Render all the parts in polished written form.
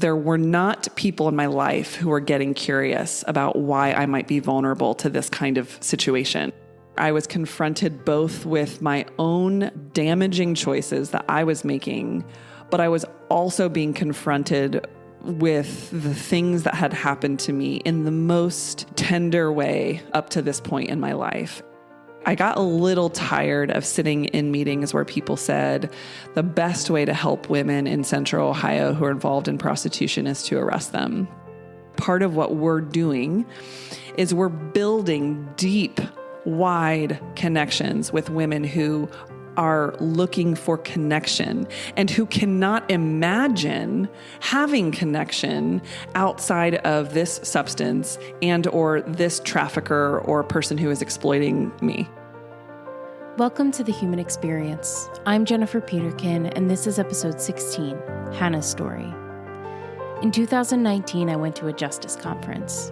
there were not people in my life who were getting curious about why I might be vulnerable to this kind of situation. I was confronted both with my own damaging choices that I was making, but I was also being confronted with the things that had happened to me in the most tender way up to this point in my life. I got a little tired of sitting in meetings where people said the best way to help women in Central Ohio who are involved in prostitution is to arrest them. Part of what we're doing is we're building deep, wide connections with women who are looking for connection and who cannot imagine having connection outside of this substance and or this trafficker or person who is exploiting me. Welcome to The Human Experience. I'm Jennifer Peterkin, and this is episode 16, Hannah's Story. In 2019, I went to a justice conference.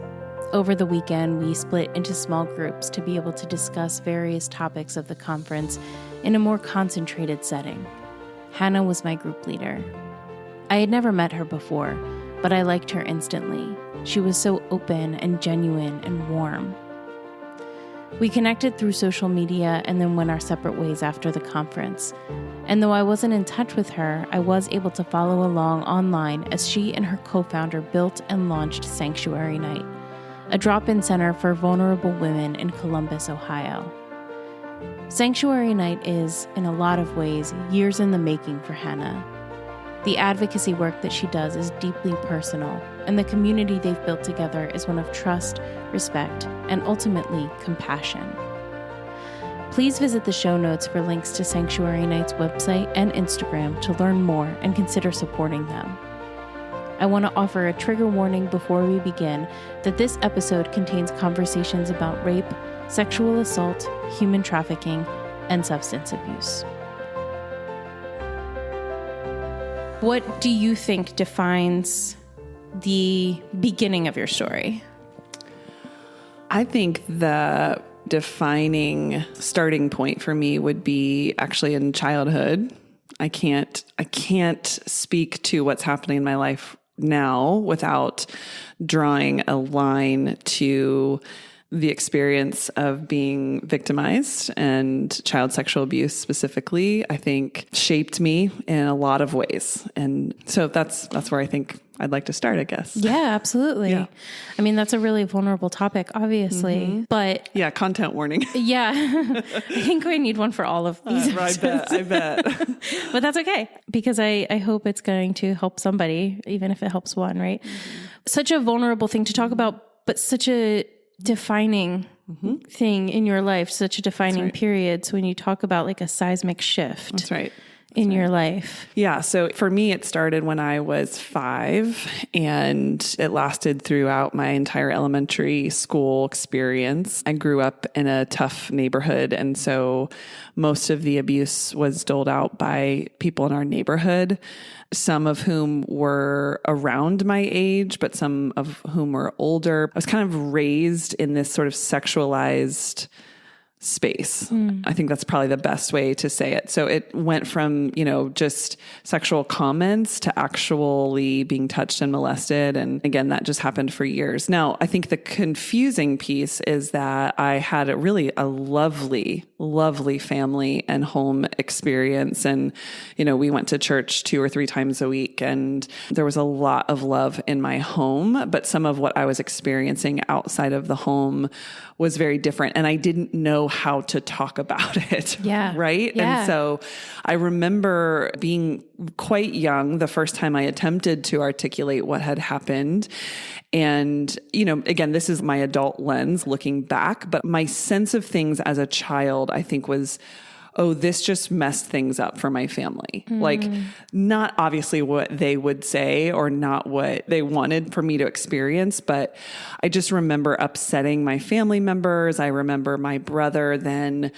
Over the weekend, we split into small groups to be able to discuss various topics of the conference in a more concentrated setting. Hannah was my group leader. I had never met her before, but I liked her instantly. She was so open and genuine and warm. We connected through social media and then went our separate ways after the conference. And though I wasn't in touch with her, I was able to follow along online as she and her co-founder built and launched Sanctuary Night, a drop-in center for vulnerable women in Columbus, Ohio. Sanctuary Night is, in a lot of ways, years in the making for Hannah. The advocacy work that she does is deeply personal, and the community they've built together is one of trust, respect, and ultimately compassion. Please visit the show notes for links to Sanctuary Night's website and Instagram to learn more and consider supporting them. I want to offer a trigger warning before we begin that this episode contains conversations about rape, sexual assault, human trafficking, and substance abuse. What do you think defines the beginning of your story? I think the defining starting point for me would be actually in childhood. I can't speak to what's happening in my life now without drawing a line to the experience of being victimized, and child sexual abuse specifically, I think shaped me in a lot of ways. And so that's where I think I'd like to start, I guess. Yeah, absolutely. Yeah. I mean, that's a really vulnerable topic, obviously, but yeah, content warning. Yeah. I think we need one for all of these episodes. I bet. But that's okay, because I hope it's going to help somebody, even if it helps one, right? Mm-hmm. Such a vulnerable thing to talk about, but such a defining thing in your life, such a defining period. So when you talk about like a seismic shift. That's right. In your life. Yeah. So for me, it started when I was 5 and it lasted throughout my entire elementary school experience. I grew up in a tough neighborhood. And so most of the abuse was doled out by people in our neighborhood, some of whom were around my age, but some of whom were older. I was kind of raised in this sort of sexualized space. I think that's probably the best way to say it. So it went from, just sexual comments to actually being touched and molested. And again, that just happened for years. Now, I think the confusing piece is that I had a lovely, lovely family and home experience. And, we went to church 2 or 3 times a week, and there was a lot of love in my home, but some of what I was experiencing outside of the home was very different. And I didn't know how to talk about it. Yeah. Right. Yeah. And so I remember being quite young the first time I attempted to articulate what had happened. And, again, this is my adult lens looking back, but my sense of things as a child, I think was, oh, this just messed things up for my family. Like, not obviously what they would say or not what they wanted for me to experience, but I just remember upsetting my family members. I remember my brother then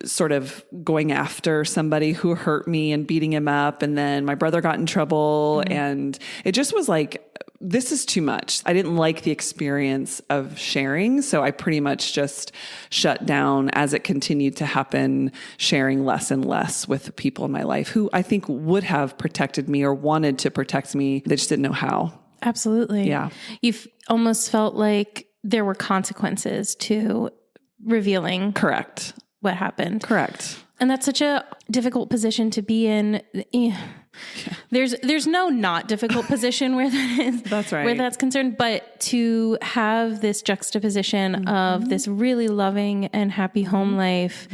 sort of going after somebody who hurt me and beating him up. And then my brother got in trouble. And it just was like this is too much. I didn't like the experience of sharing. So I pretty much just shut down as it continued to happen, sharing less and less with people in my life who I think would have protected me or wanted to protect me. They just didn't know how. Absolutely. Yeah. You've almost felt like there were consequences to revealing Correct. what happened. Correct. And that's such a difficult position to be in. There's no not difficult position where that is. That's right. Where that's concerned, but to have this juxtaposition of this really loving and happy home life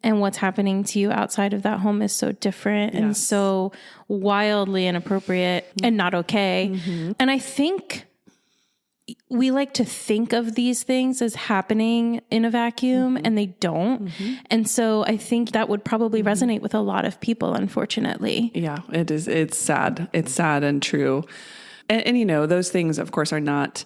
and what's happening to you outside of that home is so different and so wildly inappropriate and not okay. And I think we like to think of these things as happening in a vacuum and they don't. And so I think that would probably resonate with a lot of people, unfortunately. Yeah, it is. It's sad. It's sad and true. And you know, those things, of course, are not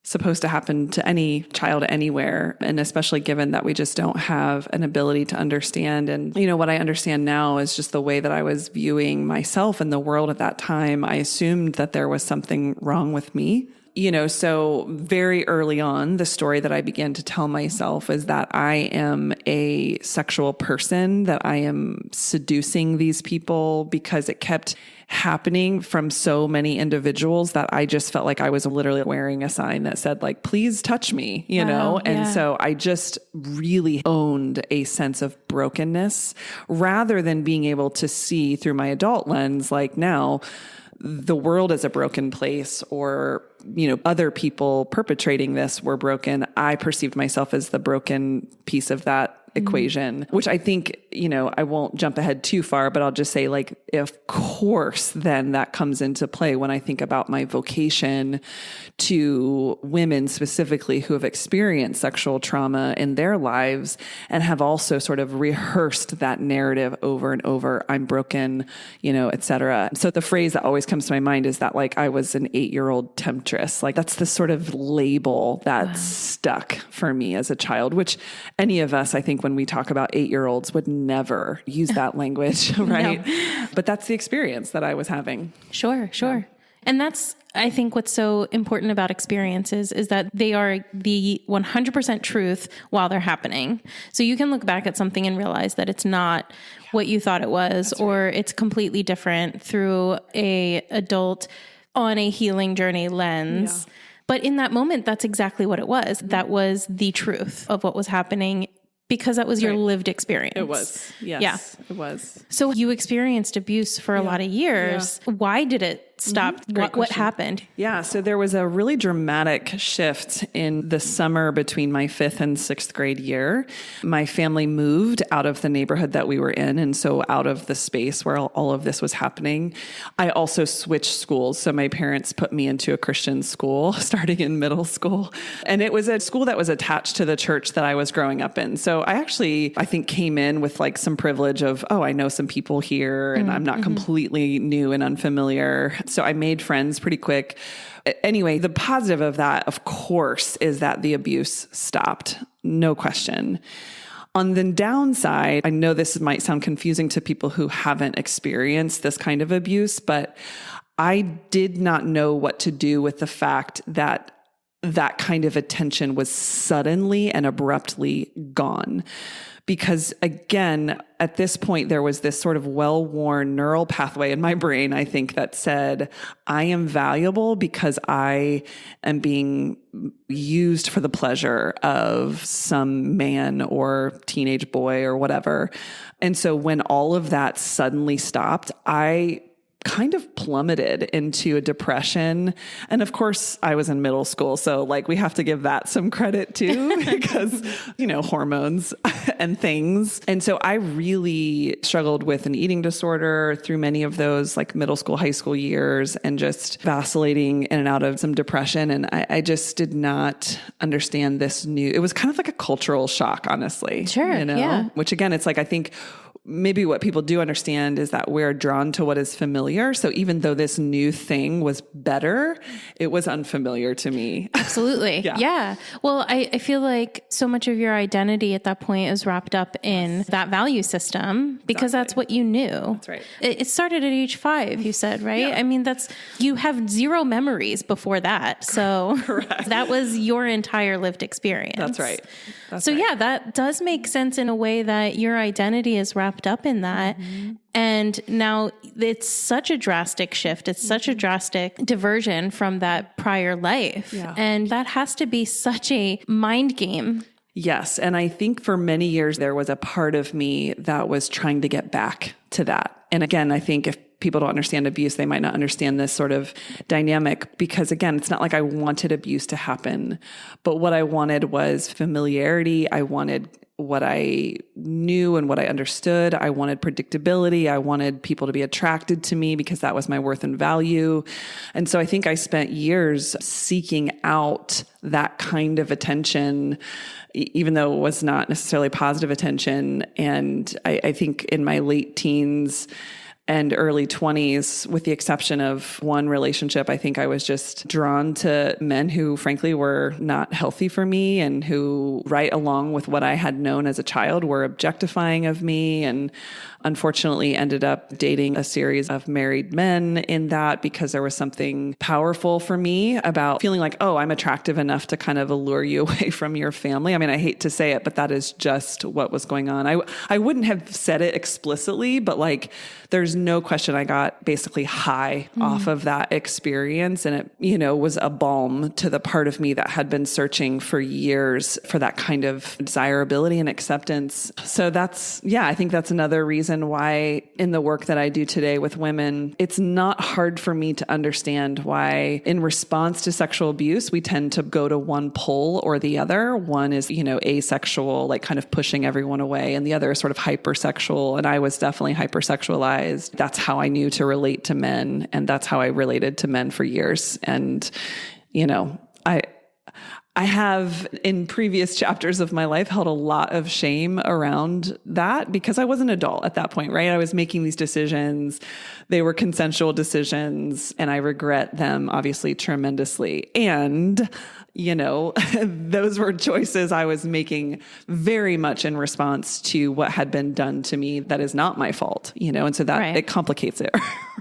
supposed to happen to any child anywhere. And especially given that we just don't have an ability to understand. And, you know, what I understand now is just the way that I was viewing myself and the world at that time. I assumed that there was something wrong with me. You know, so very early on, the story that I began to tell myself is that I am a sexual person, that I am seducing these people because it kept happening from so many individuals that I just felt like I was literally wearing a sign that said like, please touch me, you know? And so I just really owned a sense of brokenness rather than being able to see through my adult lens, like now, the world is a broken place or, you know, other people perpetrating this were broken. I perceived myself as the broken piece of that equation, which I think, you know, I won't jump ahead too far, but I'll just say like, of course, then that comes into play when I think about my vocation to women specifically who have experienced sexual trauma in their lives and have also sort of rehearsed that narrative over and over. I'm broken, you know, et cetera. So the phrase that always comes to my mind is that like I was an 8-year-old temptress. Like that's the sort of label that stuck for me as a child, which any of us, I think, when we talk about 8-year-olds would never use that language, right? No. But that's the experience that I was having. Sure. Yeah. And that's, I think, what's so important about experiences is that they are the 100% truth while they're happening. So you can look back at something and realize that it's not what you thought it was, that's or right. It's completely different through a adult on a healing journey lens. Yeah. But in that moment, that's exactly what it was. That was the truth of what was happening because that was your lived experience. It was. Yes, yeah. It was. So you experienced abuse for a lot of years. Yeah. Why did it stop? What happened? Yeah. So there was a really dramatic shift in the summer between my 5th and 6th grade year. My family moved out of the neighborhood that we were in. And so out of the space where all of this was happening, I also switched schools. So my parents put me into a Christian school starting in middle school. And it was a school that was attached to the church that I was growing up in. So I think came in with like some privilege of, oh, I know some people here and I'm not completely new and unfamiliar. So I made friends pretty quick. Anyway, the positive of that, of course, is that the abuse stopped. No question. On the downside, I know this might sound confusing to people who haven't experienced this kind of abuse, but I did not know what to do with the fact that that kind of attention was suddenly and abruptly gone. Because again, at this point, there was this sort of well-worn neural pathway in my brain, I think, that said, I am valuable because I am being used for the pleasure of some man or teenage boy or whatever. And so when all of that suddenly stopped, I kind of plummeted into a depression. And of course, I was in middle school. So like we have to give that some credit too, because, you know, hormones and things. And so I really struggled with an eating disorder through many of those like middle school, high school years and just vacillating in and out of some depression. And I just did not understand this it was kind of like a cultural shock, honestly. Sure. You know? Yeah. Which again, it's like, I think maybe what people do understand is that we're drawn to what is familiar. So even though this new thing was better, it was unfamiliar to me. Absolutely. Yeah. Well, I feel like so much of your identity at that point is wrapped up in that value system because that's what you knew. That's right. It started at age 5, you said, right? Yeah. I mean, you have 0 memories before that. So that was your entire lived experience. That's right. Yeah, that does make sense in a way that your identity is wrapped up in that. Mm-hmm. And now it's such a drastic shift. It's such a drastic diversion from that prior life. Yeah. And that has to be such a mind game. Yes. And I think for many years, there was a part of me that was trying to get back to that. And again, I think if people don't understand abuse, they might not understand this sort of dynamic because again, it's not like I wanted abuse to happen, but what I wanted was familiarity. I wanted what I knew and what I understood. I wanted predictability. I wanted people to be attracted to me because that was my worth and value. And so I think I spent years seeking out that kind of attention, even though it was not necessarily positive attention. And I think in my late teens and early 20s, with the exception of one relationship, I think I was just drawn to men who frankly were not healthy for me and who, right along with what I had known as a child, were objectifying of me, and unfortunately ended up dating a series of married men in that because there was something powerful for me about feeling like, oh, I'm attractive enough to kind of allure you away from your family. I mean, I hate to say it, but that is just what was going on. I wouldn't have said it explicitly, but like, there's no question I got basically high off of that experience. And it, was a balm to the part of me that had been searching for years for that kind of desirability and acceptance. So I think that's another reason why in the work that I do today with women, it's not hard for me to understand why in response to sexual abuse, we tend to go to one pole or the other. One is, asexual, like kind of pushing everyone away, and the other is sort of hypersexual. And I was definitely hypersexualized. That's how I knew to relate to men. And that's how I related to men for years. And, I have in previous chapters of my life held a lot of shame around that because I was an adult at that point, right? I was making these decisions. They were consensual decisions, and I regret them obviously tremendously. And those were choices I was making very much in response to what had been done to me that is not my fault, and so that it complicates it,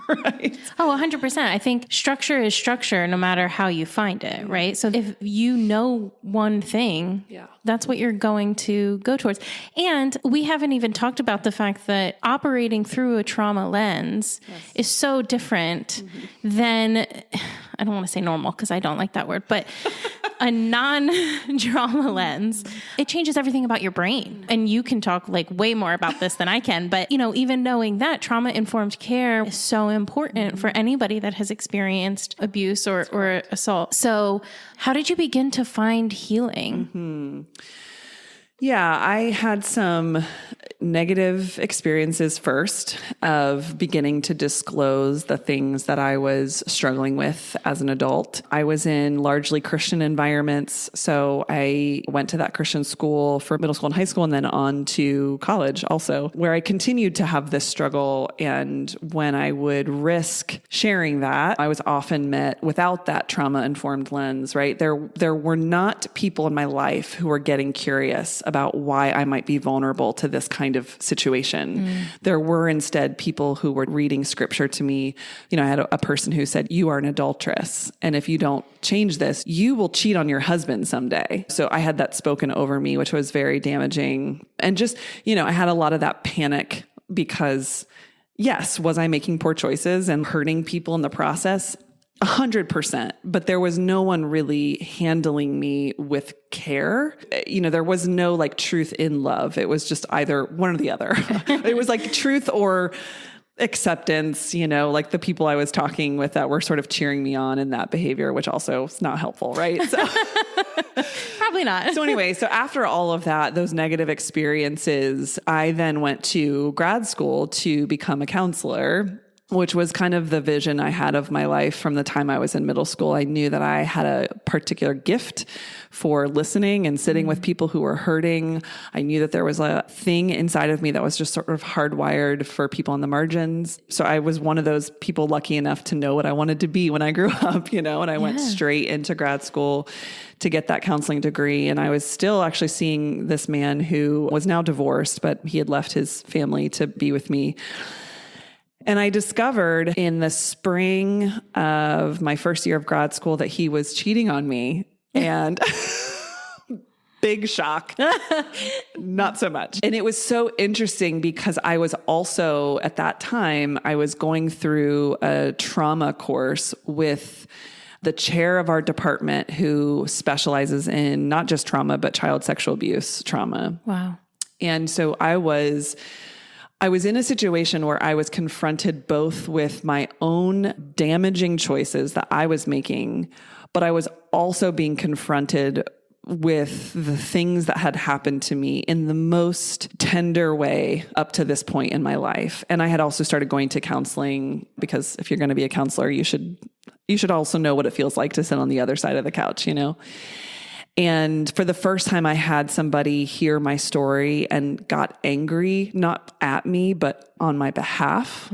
right? Oh, 100%. I think structure is structure no matter how you find it, right? So if you know one thing, that's what you're going to go towards. And we haven't even talked about the fact that operating through a trauma lens is so different than, I don't want to say normal because I don't like that word, but a non-trauma lens, it changes everything about your brain. And you can talk like way more about this than I can, but even knowing that trauma-informed care is so important for anybody that has experienced abuse or assault. So how did you begin to find healing? Yeah, I had some negative experiences first of beginning to disclose the things that I was struggling with as an adult. I was in largely Christian environments. So I went to that Christian school for middle school and high school and then on to college also, where I continued to have this struggle. And when I would risk sharing that, I was often met without that trauma-informed lens, right? There were not people in my life who were getting curious about why I might be vulnerable to this kind of situation. There were instead people who were reading scripture to me. I had a person who said, "You are an adulteress. And if you don't change this, you will cheat on your husband someday." So I had that spoken over me, which was very damaging. And just, I had a lot of that panic because yes, was I making poor choices and hurting people in the process? 100%, but there was no one really handling me with care. There was no like truth in love. It was just either one or the other. It was like truth or acceptance, like the people I was talking with that were sort of cheering me on in that behavior, which also is not helpful, right? So probably not. So anyway, so after all of that, those negative experiences, I then went to grad school to become a counselor. which was kind of the vision I had of my life from the time I was in middle school. I knew that I had a particular gift for listening and sitting with people who were hurting. I knew that there was a thing inside of me that was just sort of hardwired for people on the margins. So I was one of those people lucky enough to know what I wanted to be when I grew up, and I went straight into grad school to get that counseling degree. And I was still actually seeing this man who was now divorced, but he had left his family to be with me. And I discovered in the spring of my first year of grad school that he was cheating on me. And big shock, not so much. And it was so interesting because I was also, at that time, I was going through a trauma course with the chair of our department who specializes in not just trauma, but child sexual abuse trauma. Wow. And so I was in a situation where I was confronted both with my own damaging choices that I was making, but I was also being confronted with the things that had happened to me in the most tender way up to this point in my life. And I had also started going to counseling because if you're going to be a counselor, you should also know what it feels like to sit on the other side of the couch, And for the first time, I had somebody hear my story and got angry, not at me, but on my behalf.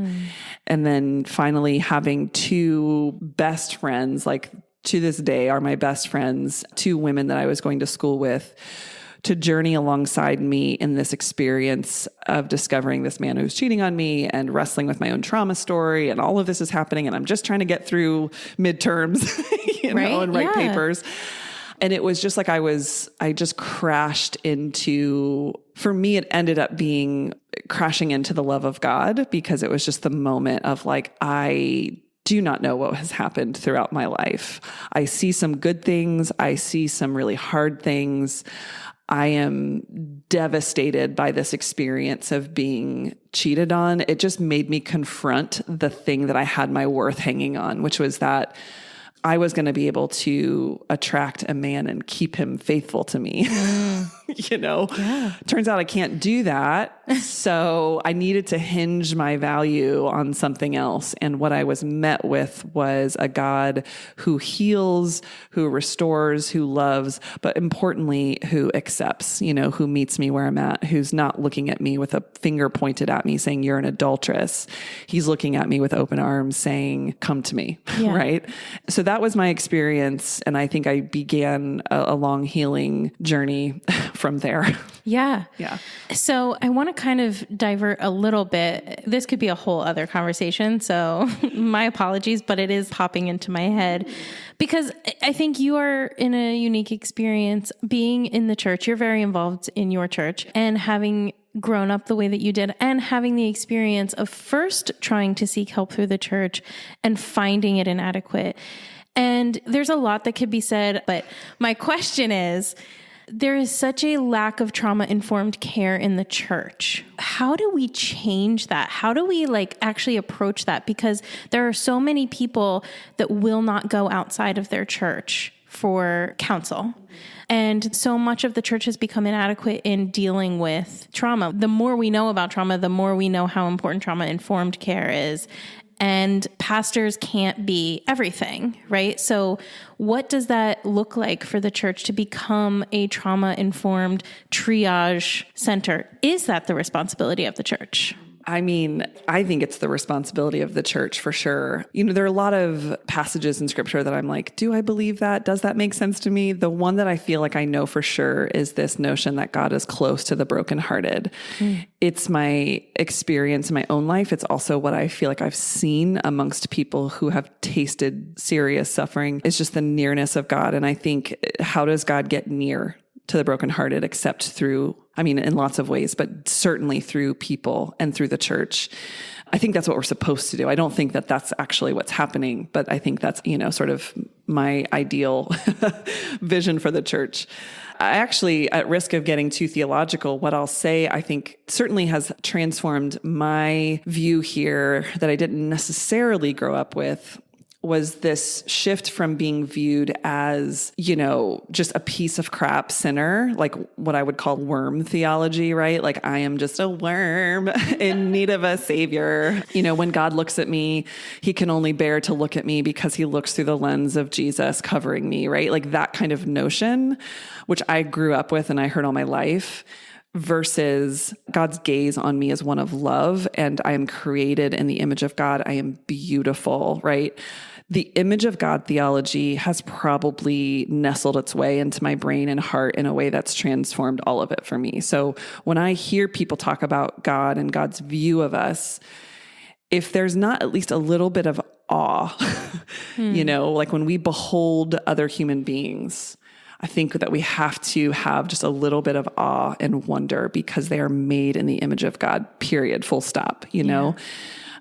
And then finally having two best friends, like to this day are my best friends, two women that I was going to school with, to journey alongside me in this experience of discovering this man who's cheating on me and wrestling with my own trauma story. And all of this is happening. And I'm just trying to get through midterms, and write papers. And it was just like I just crashed into, for me, it ended up being crashing into the love of God, because it was just the moment of like, I do not know what has happened throughout my life. I see some good things. I see some really hard things. I am devastated by this experience of being cheated on. It just made me confront the thing that I had my worth hanging on, which was that I was going to be able to attract a man and keep him faithful to me. Turns out I can't do that. So I needed to hinge my value on something else. And what I was met with was a God who heals, who restores, who loves, but importantly, who accepts, who meets me where I'm at, who's not looking at me with a finger pointed at me saying, you're an adulteress. He's looking at me with open arms saying, come to me. Right. So that was my experience. And I think I began a long healing journey from there. Yeah. Yeah. So I want to kind of divert a little bit. This could be a whole other conversation. So my apologies, but it is popping into my head because I think you are in a unique experience being in the church. You're very involved in your church and having grown up the way that you did and having the experience of first trying to seek help through the church and finding it inadequate. And there's a lot that could be said, but my question is, there is such a lack of trauma-informed care in the church. How do we change that? How do we actually approach that? Because there are so many people that will not go outside of their church for counsel. And so much of the church has become inadequate in dealing with trauma. The more we know about trauma, the more we know how important trauma-informed care is. And pastors can't be everything, right? So what does that look like for the church to become a trauma-informed triage center? Is that the responsibility of the church? I mean, I think it's the responsibility of the church for sure. There are a lot of passages in scripture that I'm like, do I believe that? Does that make sense to me? The one that I feel like I know for sure is this notion that God is close to the brokenhearted. It's my experience in my own life. It's also what I feel like I've seen amongst people who have tasted serious suffering. It's just the nearness of God. And I think, how does God get near to the brokenhearted except through, in lots of ways, but certainly through people and through the church. I think that's what we're supposed to do. I don't think that that's actually what's happening, but I think that's, sort of my ideal vision for the church. I actually, at risk of getting too theological, what I'll say, I think certainly has transformed my view here that I didn't necessarily grow up with. was this shift from being viewed as, just a piece of crap sinner, like what I would call worm theology, right? Like I am just a worm in need of a savior. When God looks at me, he can only bear to look at me because he looks through the lens of Jesus covering me, right? Like that kind of notion, which I grew up with and I heard all my life, versus God's gaze on me as one of love. And I am created in the image of God. I am beautiful, right? The image of God theology has probably nestled its way into my brain and heart in a way that's transformed all of it for me. So when I hear people talk about God and God's view of us, if there's not at least a little bit of awe, like when we behold other human beings, I think that we have to have just a little bit of awe and wonder because they are made in the image of God, period, full stop, know?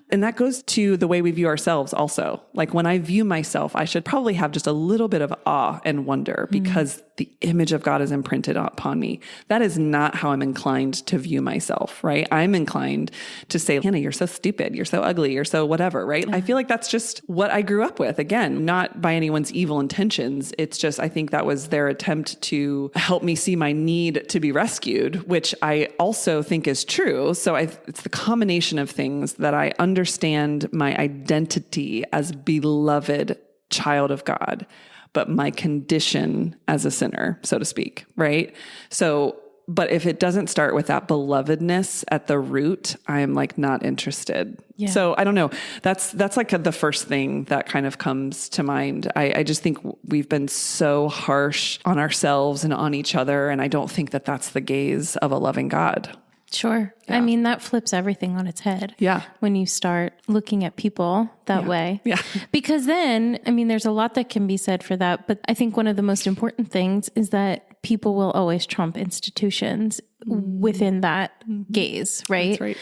And that goes to the way we view ourselves also. Like when I view myself, I should probably have just a little bit of awe and wonder because the image of God is imprinted upon me. That is not how I'm inclined to view myself, right? I'm inclined to say, Hannah, you're so stupid. You're so ugly. You're so whatever, right? I feel like that's just what I grew up with. Again, not by anyone's evil intentions. It's just, I think that was their attempt to help me see my need to be rescued, which I also think is true. So it's the combination of things that I understand my identity as beloved child of God, but my condition as a sinner, so to speak, right? So, but if it doesn't start with that belovedness at the root, I'm like not interested. Yeah. So I don't know. That's like the first thing that kind of comes to mind. I just think we've been so harsh on ourselves and on each other. And I don't think that that's the gaze of a loving God. Sure. Yeah. I mean, that flips everything on its head. Yeah. When you start looking at people that way. Yeah. Because then, I mean, there's a lot that can be said for that. But I think one of the most important things is that people will always trump institutions within that gaze, right? That's right.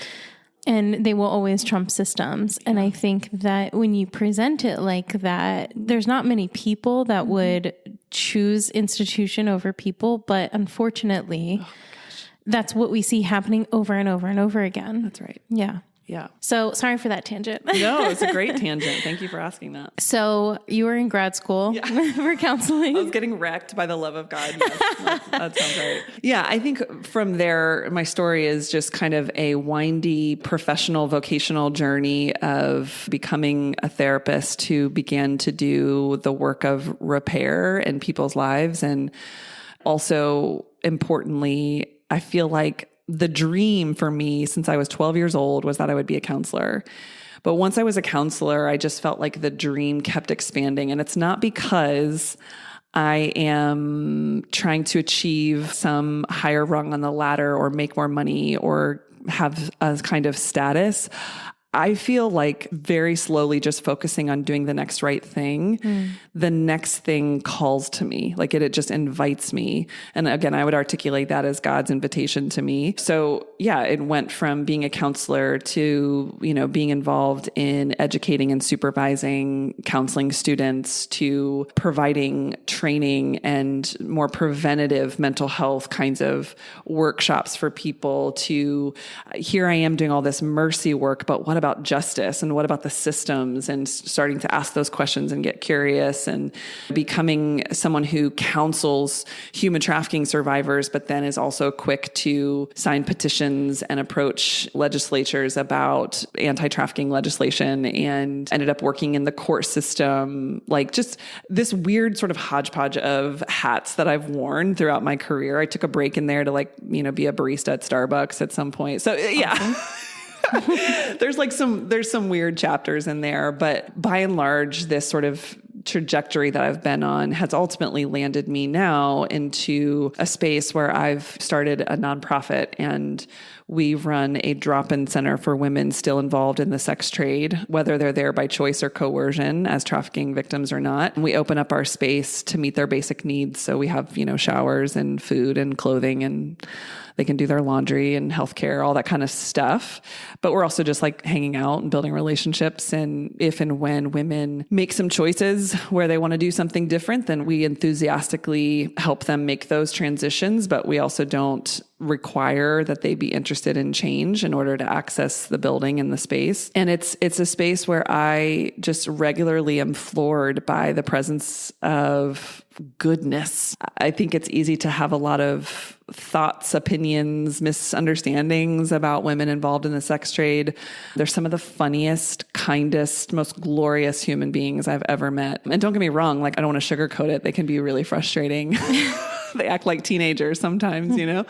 And they will always trump systems. And I think that when you present it like that, there's not many people that would choose institution over people. But unfortunately, that's what we see happening over and over and over again. That's right. Yeah. Yeah. So sorry for that tangent. No, it's a great tangent. Thank you for asking that. So you were in grad school for counseling. I was getting wrecked by the love of God. Yes, that sounds right. Yeah. I think from there, my story is just kind of a windy professional vocational journey of becoming a therapist who began to do the work of repair in people's lives. And also importantly, I feel like the dream for me since I was 12 years old was that I would be a counselor. But once I was a counselor, I just felt like the dream kept expanding. And it's not because I am trying to achieve some higher rung on the ladder or make more money or have a kind of status. I feel like very slowly just focusing on doing the next right thing, the next thing calls to me. Like it just invites me. And again, I would articulate that as God's invitation to me. So yeah, it went from being a counselor to, being involved in educating and supervising counseling students to providing training and more preventative mental health kinds of workshops for people to here I am doing all this mercy work, but what about justice and what about the systems, and starting to ask those questions and get curious and becoming someone who counsels human trafficking survivors, but then is also quick to sign petitions and approach legislatures about anti-trafficking legislation, and ended up working in the court system, like just this weird sort of hodgepodge of hats that I've worn throughout my career. I took a break in there to be a barista at Starbucks at some point. So yeah. Awesome. There's some weird chapters in there, but by and large, this sort of trajectory that I've been on has ultimately landed me now into a space where I've started a nonprofit, and we run a drop-in center for women still involved in the sex trade, whether they're there by choice or coercion as trafficking victims or not. And we open up our space to meet their basic needs. So we have, showers and food and clothing, and they can do their laundry and healthcare, all that kind of stuff. But we're also just hanging out and building relationships. And if and when women make some choices where they want to do something different, then we enthusiastically help them make those transitions. But we also don't require that they be interested in change in order to access the building and the space. And it's a space where I just regularly am floored by the presence of goodness. I think it's easy to have a lot of thoughts, opinions, misunderstandings about women involved in the sex trade. They're some of the funniest, kindest, most glorious human beings I've ever met. And don't get me wrong, like I don't want to sugarcoat it. They can be really frustrating. They act like teenagers sometimes, you know,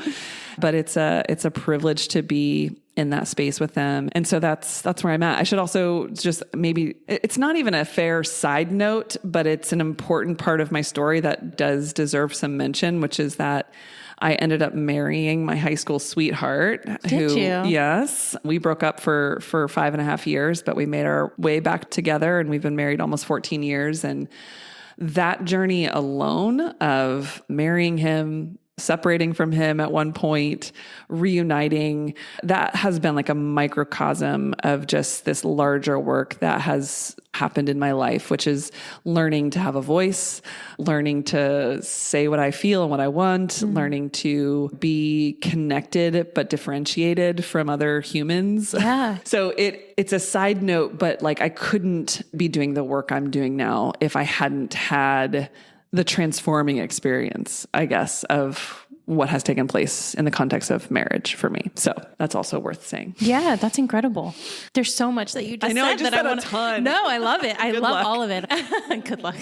but it's a privilege to be in that space with them. And so that's where I'm at. I should also just maybe, it's not even a fair side note, but it's an important part of my story that does deserve some mention, which is that I ended up marrying my high school sweetheart. Did you? Yes. We broke up for 5.5 years, but we made our way back together, and we've been married almost 14 years. And that journey alone of marrying him, separating from him at one point, reuniting, that has been like a microcosm of just this larger work that has happened in my life, which is learning to have a voice, learning to say what I feel and what I want, learning to be connected but differentiated from other humans. Yeah. So it's a side note, but like I couldn't be doing the work I'm doing now if I hadn't had the transforming experience, I guess, of what has taken place in the context of marriage for me. So that's also worth saying. Yeah, that's incredible. There's so much that you just said. I know, I just said a ton. No, I love it. I love all of it. Good luck.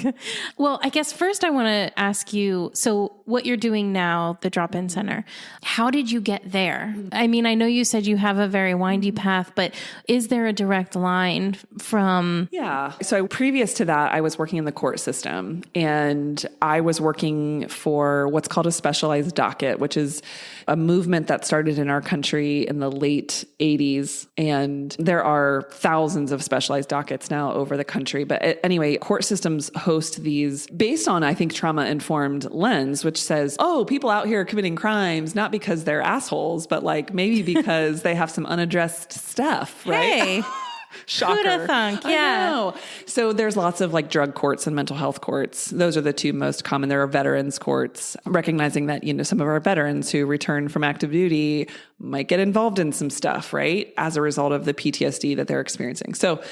Well, I guess first I want to ask you, so what you're doing now, the drop-in center, how did you get there? I mean, I know you said you have a very windy path, but is there a direct line from... Yeah. So previous to that, I was working in the court system, and I was working for what's called a specialized docket, which is a movement that started in our country in the late 80s. And there are thousands of specialized dockets now over the country. But anyway, court systems host these based on, I think, trauma-informed lens, which says, oh, people out here are committing crimes, not because they're assholes, but like maybe because they have some unaddressed stuff, right? Hey. Shocker. Who'da thunk? Yeah. I know. So there's lots of like drug courts and mental health courts. Those are the two most common. There are veterans courts, recognizing that, you know, some of our veterans who return from active duty might get involved in some stuff, right? As a result of the PTSD that they're experiencing. So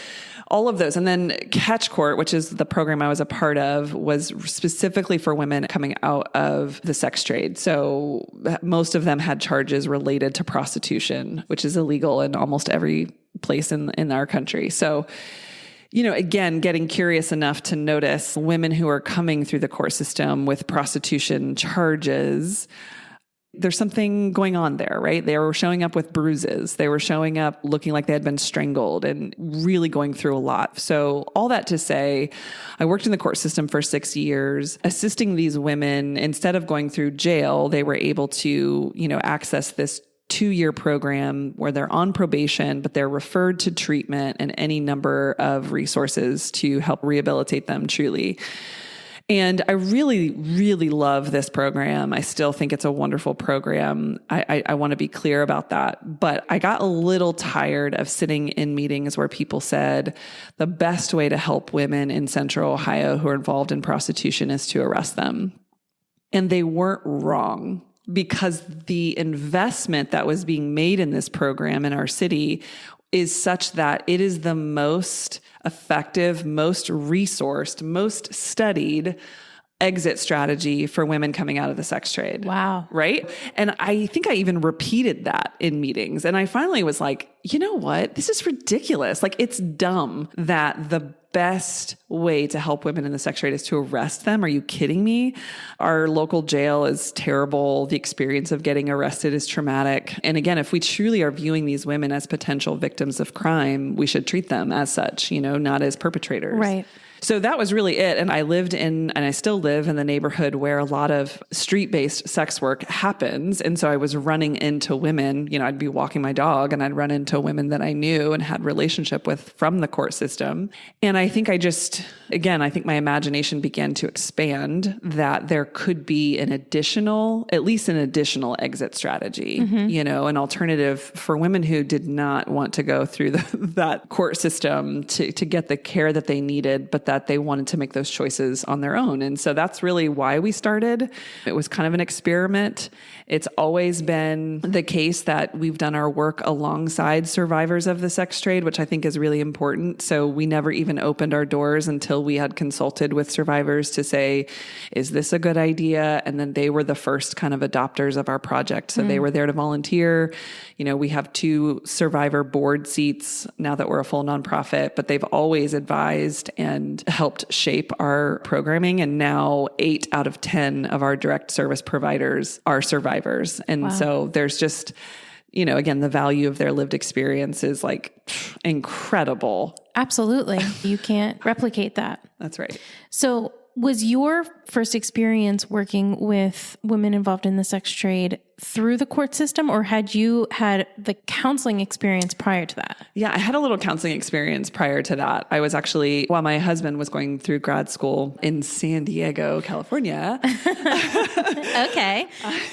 all of those. And then Catch Court, which is the program I was a part of, was specifically for women coming out of the sex trade. So most of them had charges related to prostitution, which is illegal in almost every place in our country. So, you know, again, getting curious enough to notice women who are coming through the court system with prostitution charges, there's something going on there, right? They were showing up with bruises. They were showing up looking like they had been strangled and really going through a lot. So all that to say, I worked in the court system for 6 years, assisting these women. Instead of going through jail, they were able to, you know, access this 2-year program where they're on probation, but they're referred to treatment and any number of resources to help rehabilitate them truly. And I really, really love this program. I still think it's a wonderful program. I want to be clear about that. But I got a little tired of sitting in meetings where people said the best way to help women in Central Ohio who are involved in prostitution is to arrest them. And they weren't wrong, because the investment that was being made in this program in our city is such that it is the most effective, most resourced, most studied exit strategy for women coming out of the sex trade. Wow. Right? And I think I even repeated that in meetings. And I finally was like, you know what? This is ridiculous. Like, it's dumb that the best way to help women in the sex trade is to arrest them. Are you kidding me? Our local jail is terrible. The experience of getting arrested is traumatic. And again, if we truly are viewing these women as potential victims of crime, we should treat them as such, you know, not as perpetrators. Right. So that was really it. And I lived in, and I still live in the neighborhood where a lot of street-based sex work happens. And so I was running into women, you know, I'd be walking my dog and I'd run into women that I knew and had relationship with from the court system. And I think I think my imagination began to expand that there could be at least an additional exit strategy, you know, an alternative for women who did not want to go through that court system to get the care that they needed, but that they wanted to make those choices on their own. And so that's really why we started. It was kind of an experiment. It's always been the case that we've done our work alongside survivors of the sex trade, which I think is really important. So we never even opened our doors until we had consulted with survivors to say, is this a good idea? And then they were the first kind of adopters of our project. So they were there to volunteer. You know, we have 2 survivor board seats now that we're a full nonprofit, but they've always advised and helped shape our programming. And now 8 out of 10 of our direct service providers are survivors. And so there's just, you know, again, the value of their lived experience is like incredible. Absolutely. You can't replicate that. That's right. So was your first experience working with women involved in the sex trade through the court system, or had you had the counseling experience prior to that? Yeah, I had a little counseling experience prior to that. I was actually, while my husband was going through grad school in San Diego, California. Okay.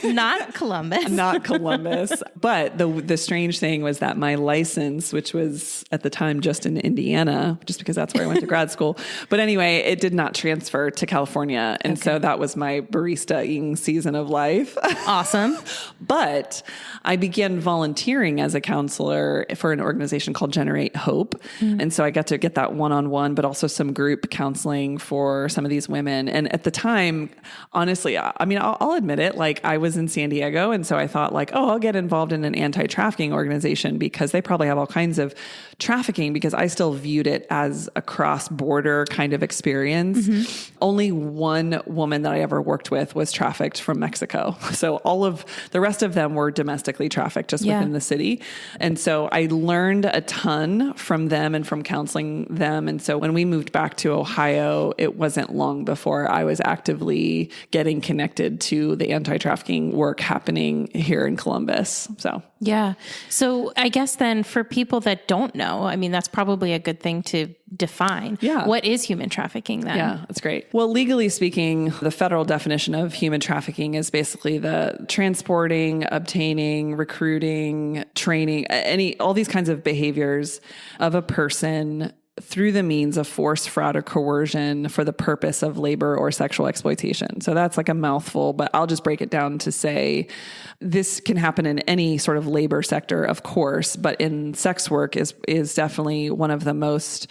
Not Columbus. Not Columbus. But the strange thing was that my license, which was at the time just in Indiana, just because that's where I went to grad school. But anyway, it did not transfer to California. And so that was my barista-ing season of life. Awesome. But I began volunteering as a counselor for an organization called Generate Hope. And so I got to get that one-on-one, but also some group counseling for some of these women. And at the time, honestly, I mean, I'll admit it, like I was in San Diego. And so I thought like, oh, I'll get involved in an anti-trafficking organization because they probably have all kinds of trafficking, because I still viewed it as a cross-border kind of experience. Only one woman that I ever worked with was trafficked from Mexico. So all of the rest of them were domestically trafficked just within the city. And so I learned a ton from them and from counseling them. And so when we moved back to Ohio, it wasn't long before I was actively getting connected to the anti-trafficking work happening here in Columbus. So yeah. So I guess then for people that don't know, I mean, that's probably a good thing to define. Yeah. What is human trafficking then? Yeah, that's great. Well, legally speaking, the federal definition of human trafficking is basically the transporting, obtaining, recruiting, training, all these kinds of behaviors of a person through the means of force, fraud, or coercion for the purpose of labor or sexual exploitation. So that's like a mouthful, but I'll just break it down to say this can happen in any sort of labor sector, of course, but in sex work is definitely one of the most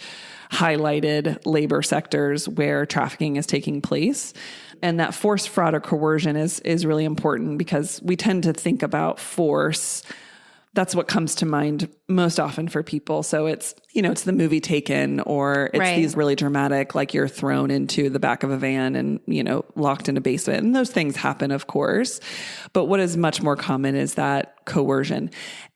highlighted labor sectors where trafficking is taking place. And that force, fraud, or coercion is really important because we tend to think about force. That's what comes to mind most often for people. So it's, it's the movie Taken, or it's these really dramatic, like you're thrown into the back of a van and, locked in a basement. And those things happen, of course. But what is much more common is that coercion.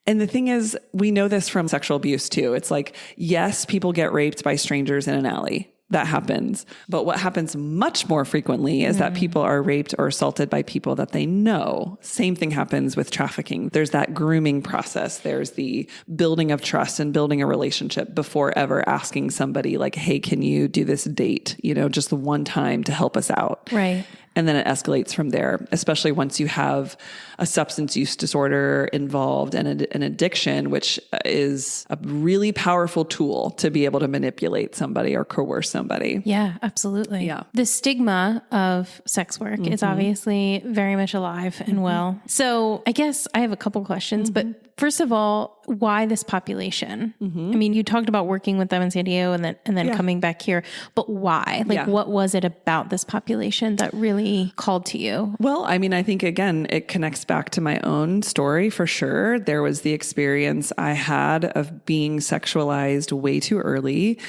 And the thing is, we know this from sexual abuse too. It's like, yes, people get raped by strangers in an alley. That happens. But what happens much more frequently is that people are raped or assaulted by people that they know. Same thing happens with trafficking. There's that grooming process. There's the building of trust and building a relationship before ever asking somebody like, hey, can you do this date? Just the one time to help us out. Right. And then it escalates from there, especially once you have a substance use disorder involved and an addiction, which is a really powerful tool to be able to manipulate somebody or coerce somebody. Yeah, absolutely. Yeah. The stigma of sex work is obviously very much alive and well. So I guess I have a couple questions, but first of all, why this population? I mean, you talked about working with them in San Diego and then coming back here, but why? What was it about this population that really called to you? Well, I mean, I think, again, it connects back to my own story for sure. There was the experience I had of being sexualized way too early.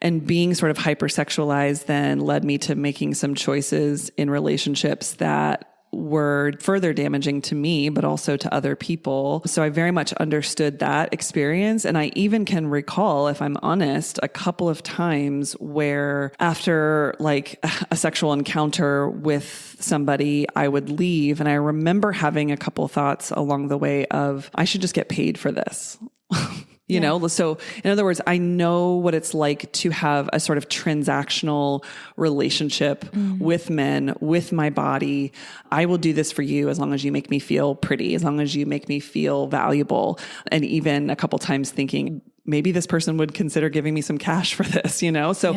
And being sort of hypersexualized then led me to making some choices in relationships that were further damaging to me, but also to other people. So I very much understood that experience. And I even can recall, if I'm honest, a couple of times where after like a sexual encounter with somebody, I would leave. And I remember having a couple thoughts along the way of, I should just get paid for this. So in other words, I know what it's like to have a sort of transactional relationship with men, with my body. I will do this for you as long as you make me feel pretty, as long as you make me feel valuable. And even a couple times thinking, maybe this person would consider giving me some cash for this, So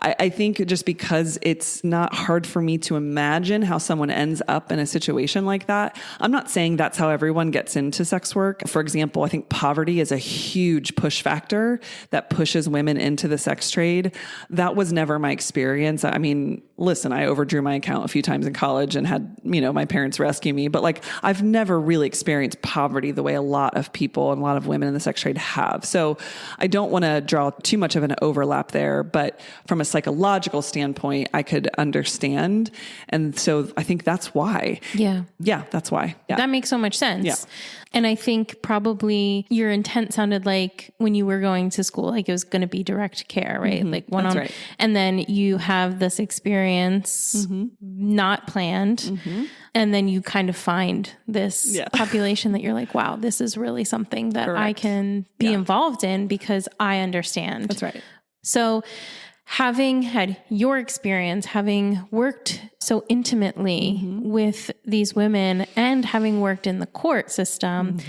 I think just because it's not hard for me to imagine how someone ends up in a situation like that. I'm not saying that's how everyone gets into sex work. For example, I think poverty is a huge push factor that pushes women into the sex trade. That was never my experience. I mean, listen, I overdrew my account a few times in college and had, my parents rescue me, but like I've never really experienced poverty the way a lot of people and a lot of women in the sex trade have. So I don't want to draw too much of an overlap there, but from a psychological standpoint, I could understand. And so I think that's why. Yeah. Yeah, that's why. Yeah. That makes so much sense. Yeah. And I think probably your intent sounded like when you were going to school, like it was going to be direct care, right? Mm-hmm. Like one That's on, right. And then you have this experience not planned. And then you kind of find this population that you're like, wow, this is really something that I can be involved in because I understand. That's right. So having had your experience, having worked so intimately with these women and having worked in the court system,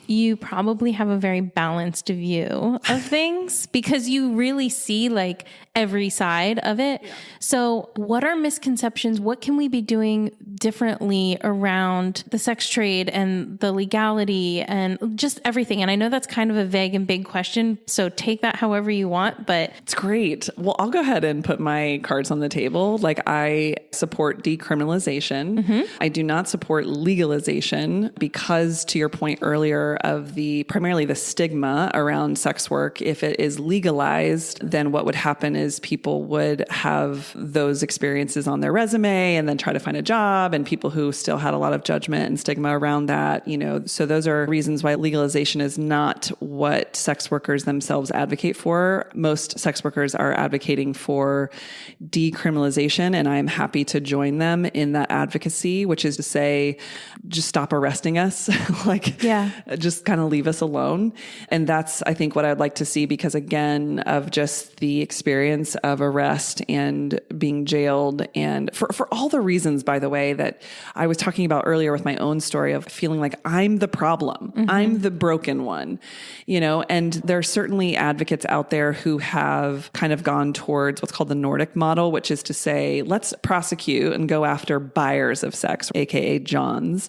you probably have a very balanced view of things because you really see like every side of it. Yeah. So what are misconceptions? What can we be doing differently around the sex trade and the legality and just everything? And I know that's kind of a vague and big question, so take that however you want, but it's great. Well, I'll go ahead and put my cards on the table. Like I support decriminalization. I do not support legalization because to your point earlier of primarily the stigma around sex work, if it is legalized, then what would happen is people would have those experiences on their resume and then try to find a job, and people who still had a lot of judgment and stigma around that, so those are reasons why legalization is not what sex workers themselves advocate for. Most sex workers are advocating for decriminalization, and I'm happy to join them in that advocacy, which is to say, just stop arresting us, just kind of leave us alone. And that's, I think, what I'd like to see because, again, of just the experience of arrest and being jailed, and for all the reasons, by the way, that I was talking about earlier with my own story of feeling like I'm the problem, I'm the broken one, and there are certainly advocates out there who have kind of gone towards what's called the Nordic model, which is to say, let's prosecute and go after buyers of sex, aka Johns,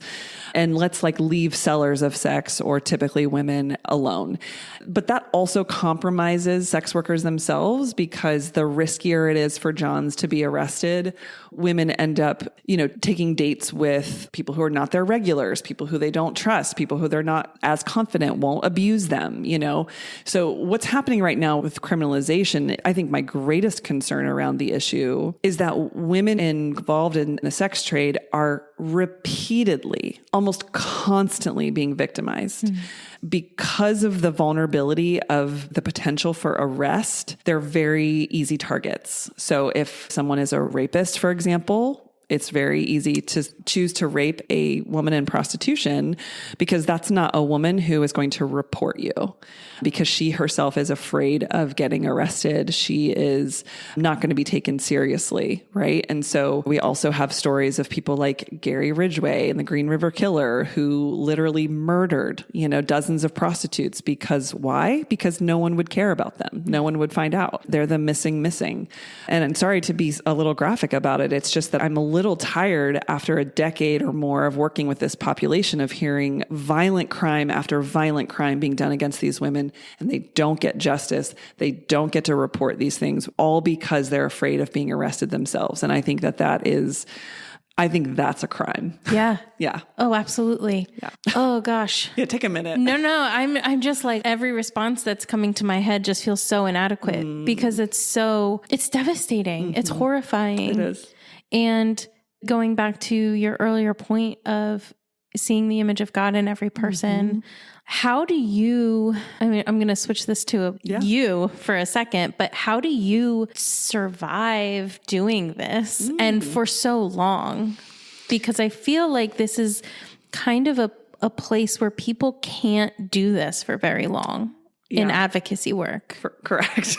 and let's leave sellers of sex, or typically women, alone. But that also compromises sex workers themselves because the riskier it is for Johns to be arrested, women end up, taking dates with people who are not their regulars, people who they don't trust, people who they're not as confident won't abuse them, So what's happening right now with criminalization, I think my greatest concern around the issue is that women involved in the sex trade are repeatedly, almost constantly being victimized. Because of the vulnerability of the potential for arrest, they're very easy targets. So if someone is a rapist, for example, it's very easy to choose to rape a woman in prostitution because that's not a woman who is going to report you because she herself is afraid of getting arrested. She is not going to be taken seriously, right? And so we also have stories of people like Gary Ridgway and the Green River Killer who literally murdered, dozens of prostitutes because why? Because no one would care about them. No one would find out. They're the missing. And I'm sorry to be a little graphic about it. It's just that I'm a little tired after a decade or more of working with this population of hearing violent crime after violent crime being done against these women, and they don't get justice. They don't get to report these things, all because they're afraid of being arrested themselves. And I think I think that's a crime. Yeah. Yeah. Oh, absolutely. Yeah. Oh gosh. Yeah. Take a minute. No, I'm just like every response that's coming to my head just feels so inadequate because it's devastating. It's horrifying. It is. And going back to your earlier point of seeing the image of God in every person, how do you, I'm going to switch this to you for a second, but how do you survive doing this and for so long? Because I feel like this is kind of a place where people can't do this for very long in advocacy work. Correct.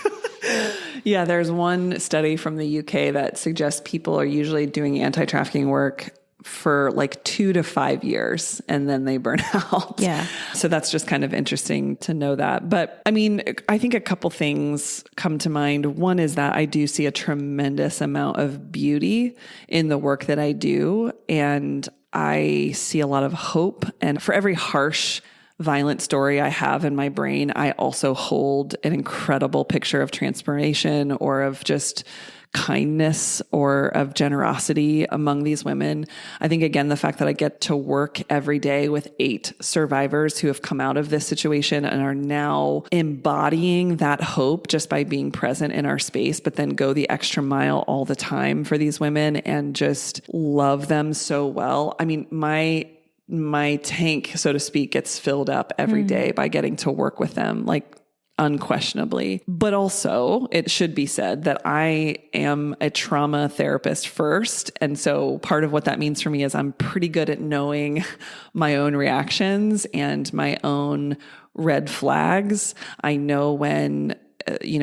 Yeah, there's one study from the UK that suggests people are usually doing anti-trafficking work for like 2 to 5 years and then they burn out. Yeah. So that's just kind of interesting to know that. But I mean, I think a couple things come to mind. One is that I do see a tremendous amount of beauty in the work that I do. And I see a lot of hope. And for every harsh, violent story I have in my brain, I also hold an incredible picture of transformation or of just kindness or of generosity among these women. I think, again, the fact that I get to work every day with 8 survivors who have come out of this situation and are now embodying that hope just by being present in our space, but then go the extra mile all the time for these women and just love them so well. I mean, my tank, so to speak, gets filled up every day by getting to work with them, like unquestionably. But also, it should be said that I am a trauma therapist first. And so part of what that means for me is I'm pretty good at knowing my own reactions and my own red flags. I know when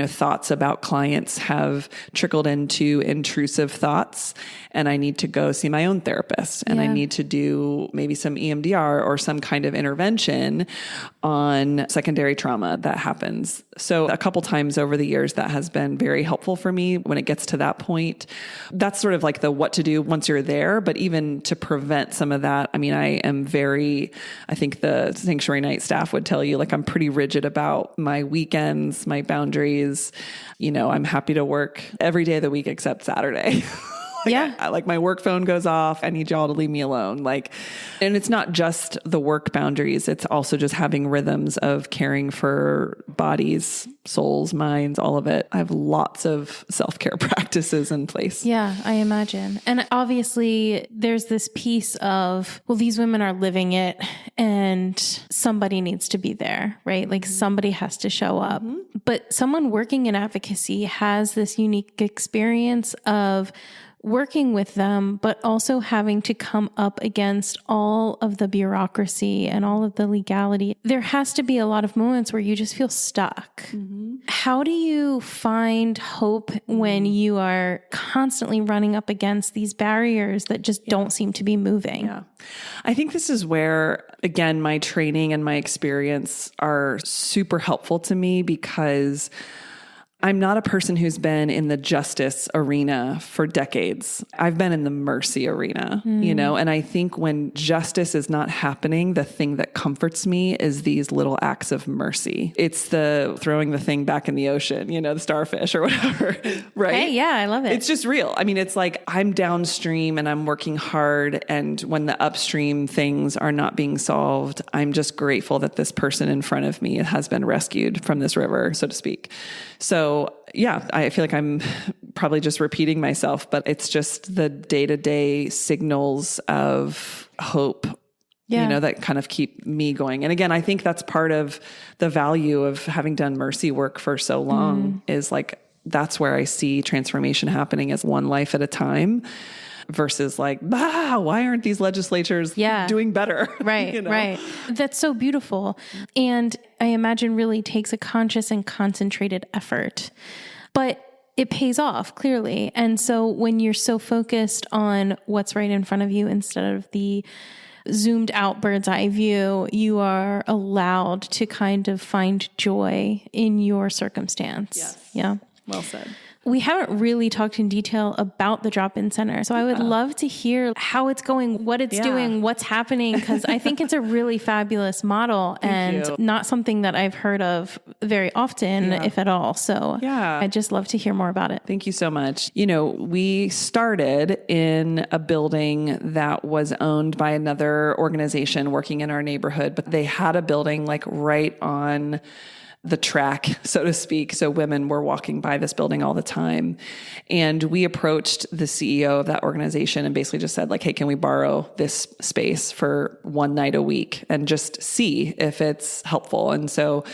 thoughts about clients have trickled into intrusive thoughts, and I need to go see my own therapist, and I need to do maybe some EMDR or some kind of intervention on secondary trauma that happens. So a couple times over the years, that has been very helpful for me when it gets to that point. That's sort of like the what to do once you're there, but even to prevent some of that, I mean, I think the Sanctuary Night staff would tell you, like, I'm pretty rigid about my weekends, my boundaries. I'm happy to work every day of the week except Saturday. Like my work phone goes off. I need y'all to leave me alone. And it's not just the work boundaries. It's also just having rhythms of caring for bodies, souls, minds, all of it. I have lots of self-care practices in place. Yeah, I imagine. And obviously there's this piece of, well, these women are living it and somebody needs to be there, right? Like somebody has to show up. But someone working in advocacy has this unique experience of working with them, but also having to come up against all of the bureaucracy and all of the legality. There has to be a lot of moments where you just feel stuck. How do you find hope when you are constantly running up against these barriers that just don't seem to be moving? Yeah. I think this is where, again, my training and my experience are super helpful to me, because I'm not a person who's been in the justice arena for decades. I've been in the mercy arena, and I think when justice is not happening, the thing that comforts me is these little acts of mercy. It's the throwing the thing back in the ocean, the starfish or whatever, right? Hey, yeah, I love it. It's just real. I mean, it's like I'm downstream and I'm working hard, and when the upstream things are not being solved, I'm just grateful that this person in front of me has been rescued from this river, so to speak. So yeah, I feel like I'm probably just repeating myself, but it's just the day-to-day signals of hope, that kind of keep me going. And again, I think that's part of the value of having done mercy work for so long is like, that's where I see transformation happening as one life at a time versus like, why aren't these legislatures doing better? Right, right. That's so beautiful. And I imagine really takes a conscious and concentrated effort, but it pays off clearly. And so when you're so focused on what's right in front of you instead of the zoomed out bird's eye view, you are allowed to kind of find joy in your circumstance. Yes. Yeah. Well said. We haven't really talked in detail about the drop-in center. So I would love to hear how it's going, what it's doing, what's happening, because I think it's a really fabulous model and not something that I've heard of very often, if at all. So I'd just love to hear more about it. Thank you so much. We started in a building that was owned by another organization working in our neighborhood, but they had a building like right on the track, so to speak. So women were walking by this building all the time. And we approached the CEO of that organization and basically just said like, hey, can we borrow this space for one night a week and just see if it's helpful? And so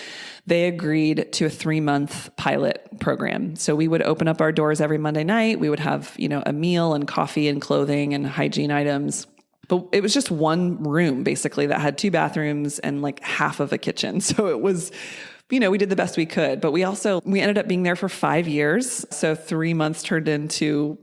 they agreed to a 3-month pilot program. So we would open up our doors every Monday night. We would have, a meal and coffee and clothing and hygiene items. But it was just one room basically that had 2 bathrooms and like half of a kitchen. So it was, we did the best we could, but we ended up being there for 5 years. So 3 months turned into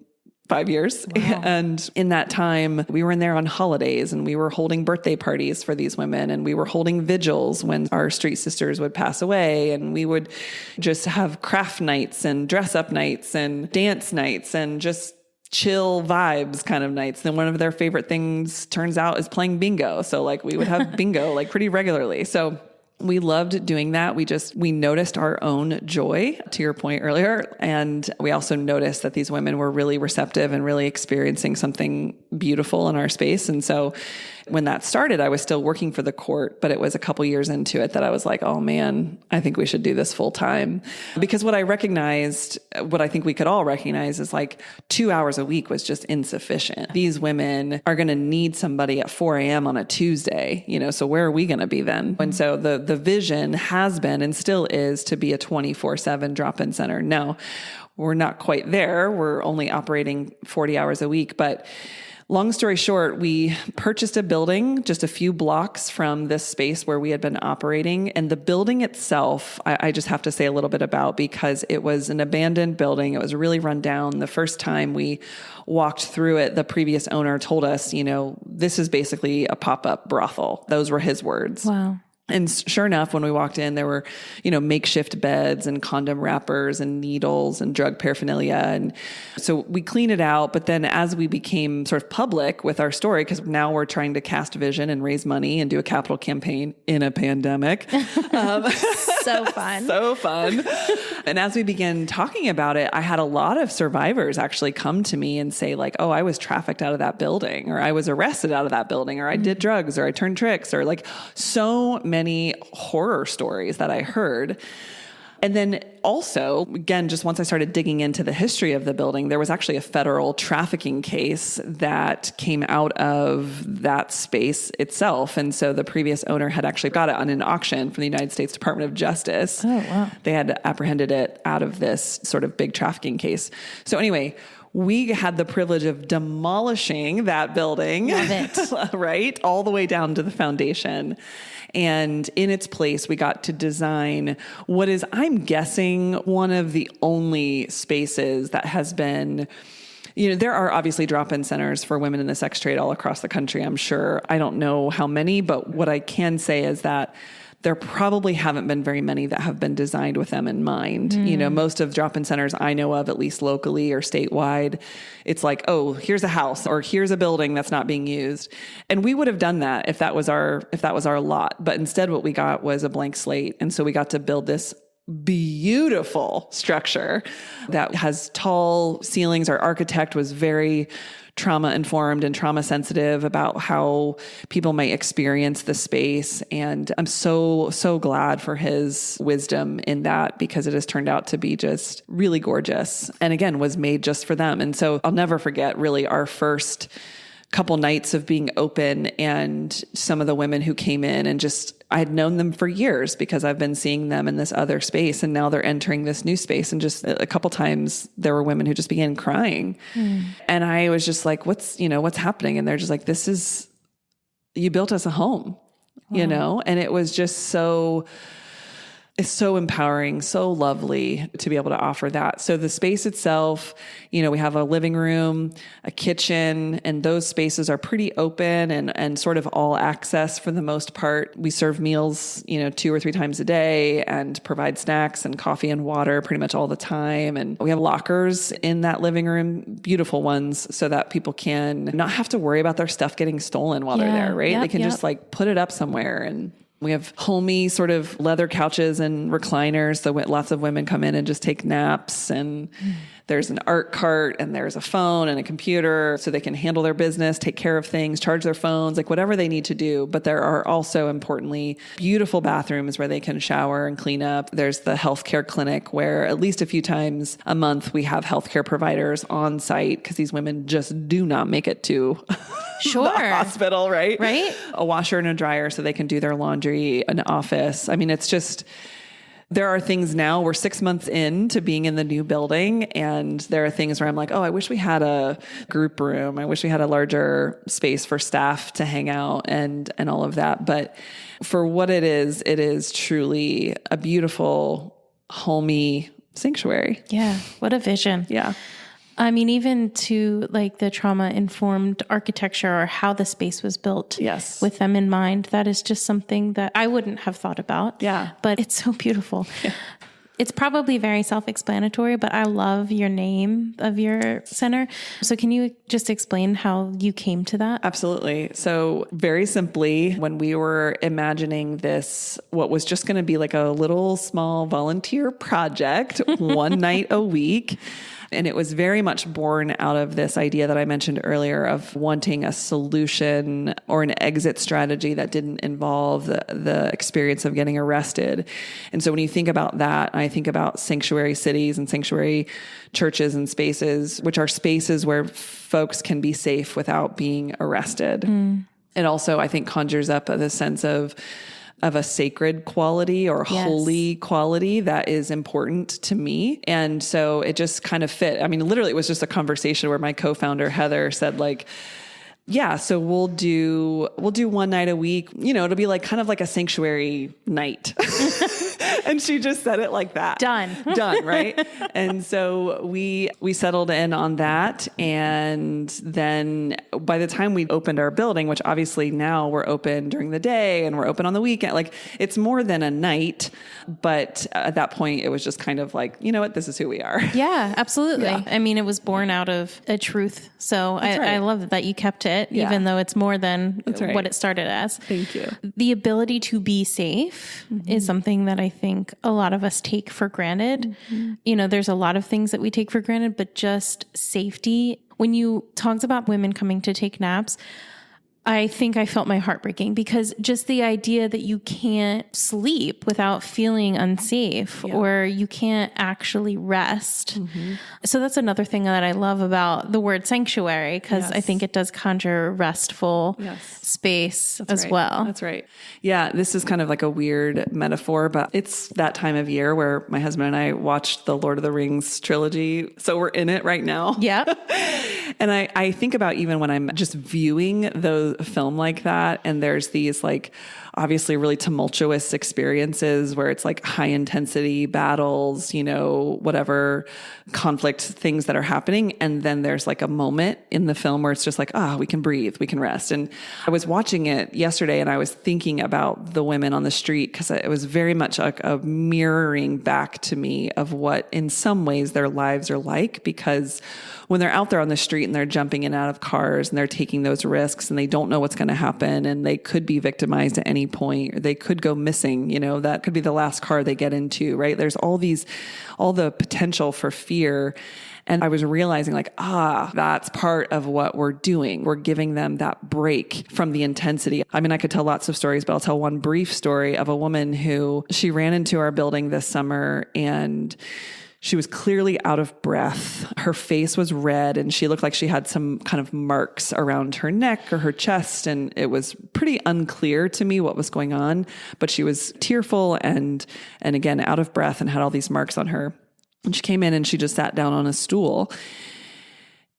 5 years. Wow. And in that time, we were in there on holidays and we were holding birthday parties for these women. And we were holding vigils when our street sisters would pass away. And we would just have craft nights and dress up nights and dance nights and just chill vibes kind of nights. Then one of their favorite things turns out is playing bingo. So like we would have bingo like pretty regularly. So we loved doing that. We noticed our own joy, to your point earlier. And we also noticed that these women were really receptive and really experiencing something beautiful in our space. And so when that started, I was still working for the court, but it was a couple years into it that I was like, oh man, I think we should do this full time. Because what I recognized, what I think we could all recognize is like 2 hours a week was just insufficient. These women are going to need somebody at 4 a.m. on a Tuesday, so where are we going to be then? And so the vision has been and still is to be a 24/7 drop-in center. Now, we're not quite there. We're only operating 40 hours a week, but long story short, we purchased a building just a few blocks from this space where we had been operating. And the building itself, I just have to say a little bit about, because it was an abandoned building. It was really run down. The first time we walked through it, the previous owner told us, this is basically a pop-up brothel. Those were his words. Wow. And sure enough, when we walked in, there were, makeshift beds and condom wrappers and needles and drug paraphernalia. And so we cleaned it out. But then as we became sort of public with our story, because now we're trying to cast vision and raise money and do a capital campaign in a pandemic. So fun. So fun. And as we began talking about it, I had a lot of survivors actually come to me and say like, oh, I was trafficked out of that building, or I was arrested out of that building, or I did drugs, or I turned tricks, or like so many horror stories that I heard. And then also, again, just once I started digging into the history of the building, there was actually a federal trafficking case that came out of that space itself. And so the previous owner had actually got it on an auction from the United States Department of Justice. Oh, wow. They had apprehended it out of this sort of big trafficking case. So anyway, we had the privilege of demolishing that building. Love it. Right? All the way down to the foundation. And in its place, we got to design what is, I'm guessing, one of the only spaces that has been, there are obviously drop-in centers for women in the sex trade all across the country, I'm sure. I don't know how many, but what I can say is that there probably haven't been very many that have been designed with them in mind. Most of drop-in centers I know of, at least locally or statewide, it's like, oh, here's a house or here's a building that's not being used. And we would have done that if that was our lot. But instead what we got was a blank slate. And so we got to build this beautiful structure that has tall ceilings. Our architect was very trauma informed and trauma sensitive about how people might experience the space. And I'm so, so glad for his wisdom in that, because it has turned out to be just really gorgeous. And again, was made just for them. And so I'll never forget really our first couple nights of being open, and some of the women who came in, and just, I had known them for years because I've been seeing them in this other space, and now they're entering this new space. And just a couple times there were women who just began crying. And I was just like, what's happening? And they're just like, you built us a home, and it was just it's so empowering, so lovely to be able to offer that. So the space itself, we have a living room, a kitchen, and those spaces are pretty open and sort of all access for the most part. We serve meals, 2 or 3 times a day, and provide snacks and coffee and water pretty much all the time. And we have lockers in that living room, beautiful ones, so that people can not have to worry about their stuff getting stolen while they're there, right? Yep, they can just like put it up somewhere. And we have homey sort of leather couches and recliners. So lots of women come in and just take naps, and there's an art cart, and there's a phone and a computer so they can handle their business, take care of things, charge their phones, like whatever they need to do. But there are also, importantly, beautiful bathrooms where they can shower and clean up. There's the healthcare clinic where at least a few times a month we have healthcare providers on site, because these women just do not make it to the hospital, right? Right. A washer and a dryer so they can do their laundry, an office. I mean, it's just, there are things now, we're 6 months into being in the new building, and there are things where I'm like, oh, I wish we had a group room. I wish we had a larger space for staff to hang out and all of that. But for what it is truly a beautiful, homey sanctuary. Yeah. What a vision. Yeah. I mean, even to like the trauma-informed architecture or how the space was built Yes. with them in mind, that is just something that I wouldn't have thought about. Yeah. But it's so beautiful. Yeah. It's probably very self-explanatory, but I love your name of your center. So can you just explain how you came to that? Absolutely. So very simply, when we were imagining this, what was just going to be like a little small volunteer project, one night a week, and it was very much born out of this idea that I mentioned earlier of wanting a solution or an exit strategy that didn't involve the experience of getting arrested. And so when you think about that, I think about sanctuary cities and sanctuary churches and spaces, which are spaces where folks can be safe without being arrested. It also, I think, conjures up the sense of a sacred quality or holy quality that is important to me. And so it just kind of fit. I mean, literally it was just a conversation where my co-founder Heather said like, yeah, so we'll do one night a week, it'll be like kind of like a sanctuary night. And she just said it like that. Done, right? And so we settled in on that. And then by the time we opened our building, which obviously now we're open during the day and we're open on the weekend, like it's more than a night. But at that point it was just kind of like, you know what, this is who we are. Yeah, absolutely. Yeah. I mean, it was born out of a truth. So I love that you kept it, even though it's more than what it started as. Thank you. The ability to be safe is something that I think a lot of us take for granted. There's a lot of things that we take for granted, but just safety. When you talked about women coming to take naps, I think I felt my heart breaking because just the idea that you can't sleep without feeling unsafe or you can't actually rest. So that's another thing that I love about the word sanctuary, because I think it does conjure restful space as well. That's right. Yeah, this is kind of like a weird metaphor, but it's that time of year where my husband and I watched the Lord of the Rings trilogy. So we're in it right now. Yeah. And I think about even when I'm just viewing a film like that, and there's these like obviously really tumultuous experiences where it's like high intensity battles, whatever conflict things that are happening. And then there's like a moment in the film where it's just like, we can breathe, we can rest. And I was watching it yesterday and I was thinking about the women on the street because it was very much a mirroring back to me of what in some ways their lives are like, because when they're out there on the street and they're jumping in and out of cars and they're taking those risks and they don't know what's going to happen and they could be victimized at any point or they could go missing, that could be the last car they get into, right? There's all the potential for fear. And I was realizing like, that's part of what we're doing. We're giving them that break from the intensity. I mean, I could tell lots of stories, but I'll tell one brief story of a woman who she ran into our building this summer and she was clearly out of breath. Her face was red and she looked like she had some kind of marks around her neck or her chest. And it was pretty unclear to me what was going on, but she was tearful and again, out of breath and had all these marks on her. And she came in and she just sat down on a stool.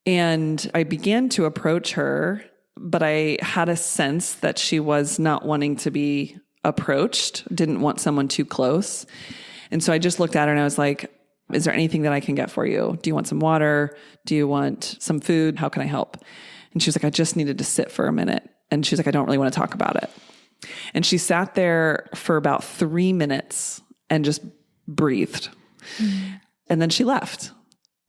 And I began to approach her, but I had a sense that she was not wanting to be approached, didn't want someone too close. And so I just looked at her and I was like, is there anything that I can get for you? Do you want some water? Do you want some food? How can I help? And she was like, I just needed to sit for a minute. And she's like, I don't really want to talk about it. And she sat there for about 3 minutes and just breathed. And then she left.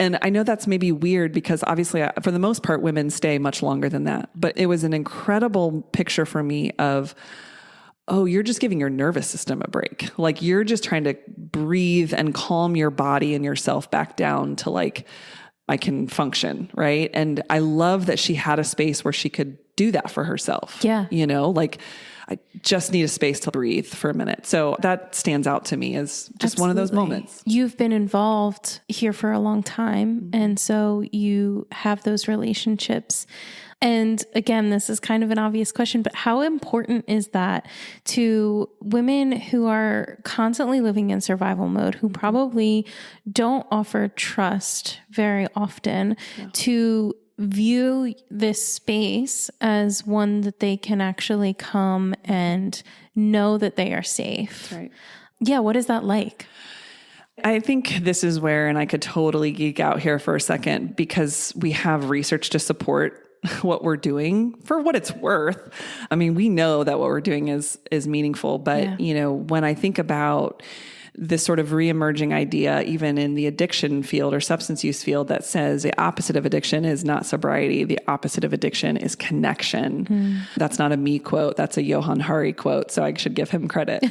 And I know that's maybe weird because obviously for the most part, women stay much longer than that. But it was an incredible picture for me of, you're just giving your nervous system a break. Like you're just trying to breathe and calm your body and yourself back down to like, I can function. Right. And I love that she had a space where she could do that for herself. Yeah. Like I just need a space to breathe for a minute. So that stands out to me as just one of those moments. You've been involved here for a long time. And so you have those relationships. And again, this is kind of an obvious question, but how important is that to women who are constantly living in survival mode, who probably don't offer trust very often, to view this space as one that they can actually come and know that they are safe? That's right. Yeah. What is that like? I think this is where, and I could totally geek out here for a second, because we have research to support what we're doing for what it's worth. I mean, we know that what we're doing is meaningful, but when I think about this sort of reemerging idea, even in the addiction field or substance use field, that says the opposite of addiction is not sobriety. The opposite of addiction is connection. That's not a me quote. That's a Johann Hari quote. So I should give him credit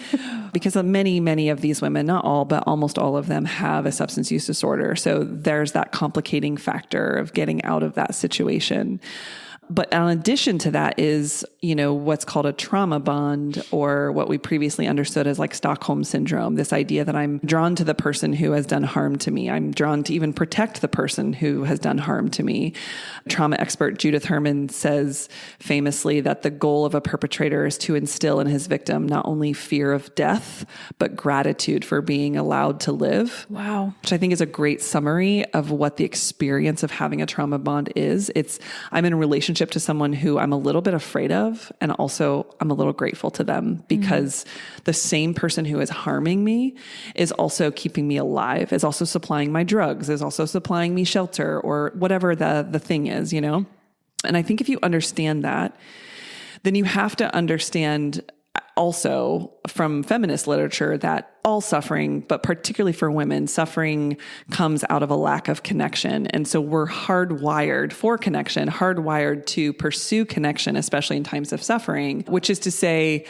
because many of these women, not all, but almost all of them have a substance use disorder. So there's that complicating factor of getting out of that situation. But in addition to that is, what's called a trauma bond, or what we previously understood as like Stockholm syndrome, this idea that I'm drawn to the person who has done harm to me. I'm drawn to even protect the person who has done harm to me. Trauma expert Judith Herman says famously that the goal of a perpetrator is to instill in his victim not only fear of death, but gratitude for being allowed to live. Wow. Which I think is a great summary of what the experience of having a trauma bond is. I'm in a relationship to someone who I'm a little bit afraid of, and also I'm a little grateful to them, because the same person who is harming me is also keeping me alive, is also supplying my drugs, is also supplying me shelter, or whatever the thing is, And I think if you understand that, then you have to understand also from feminist literature that all suffering, but particularly for women, suffering comes out of a lack of connection. And so we're hardwired for connection, hardwired to pursue connection, especially in times of suffering, which is to say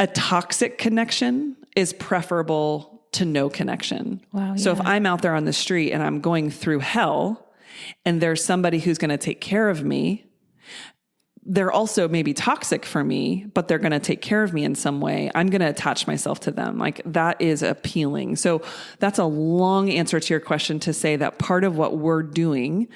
a toxic connection is preferable to no connection. Wow, yeah. So if I'm out there on the street and I'm going through hell and there's somebody who's going to take care of me, they're also maybe toxic for me, but they're going to take care of me in some way. I'm going to attach myself to them. Like, that is appealing. So that's a long answer to your question to say that part of what we're doing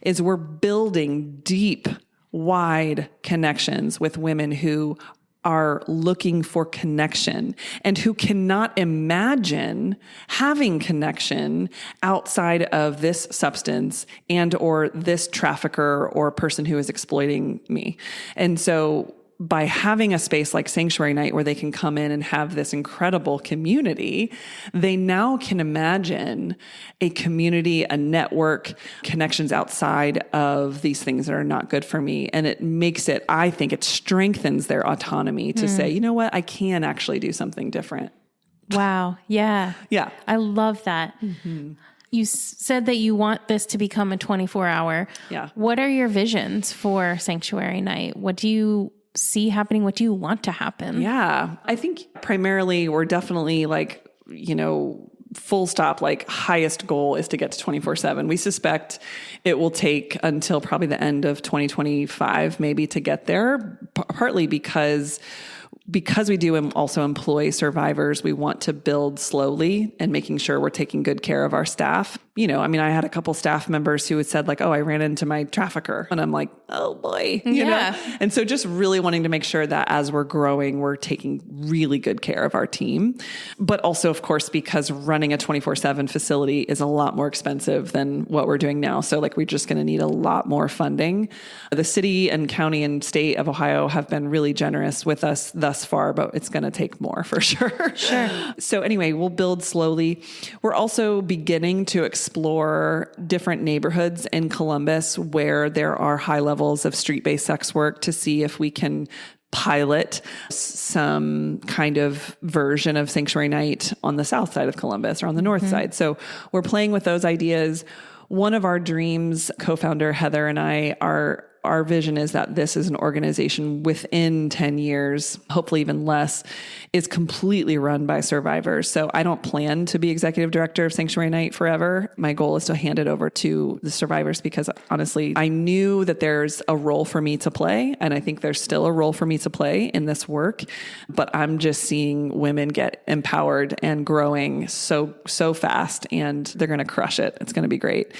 is we're building deep, wide connections with women who are looking for connection and who cannot imagine having connection outside of this substance and or this trafficker or person who is exploiting me. And so by having a space like Sanctuary Night where they can come in and have this incredible community, they now can imagine a community, a network, connections outside of these things that are not good for me. And it makes it, I think it strengthens their autonomy to say, you know what, I can actually do something different. Wow. Yeah. Yeah. I love that. Mm-hmm. You said that you want this to become a 24-hour. Yeah. What are your visions for Sanctuary Night? What do you see happening? What do you want to happen? Yeah. I think primarily we're definitely like, full stop, like highest goal is to get to 24/7. We suspect it will take until probably the end of 2025, maybe, to get there, partly because we do also employ survivors. We want to build slowly and making sure we're taking good care of our staff. I had a couple staff members who had said like, oh, I ran into my trafficker. And I'm like, oh boy, you know? And so just really wanting to make sure that as we're growing, we're taking really good care of our team. But also, of course, because running a 24/7 facility is a lot more expensive than what we're doing now. So like, we're just going to need a lot more funding. The city and county and state of Ohio have been really generous with us thus far, but it's going to take more for sure. Sure. So anyway, we'll build slowly. We're also beginning to explore different neighborhoods in Columbus where there are high levels of street-based sex work to see if we can pilot some kind of version of Sanctuary Night on the south side of Columbus or on the north side. So we're playing with those ideas. One of our dreams, co-founder Heather and I, our vision is that this is an organization within 10 years, hopefully even less, is completely run by survivors. So I don't plan to be executive director of Sanctuary Night forever. My goal is to hand it over to the survivors because honestly, I knew that there's a role for me to play. And I think there's still a role for me to play in this work, but I'm just seeing women get empowered and growing so fast, and they're going to crush it. It's going to be great.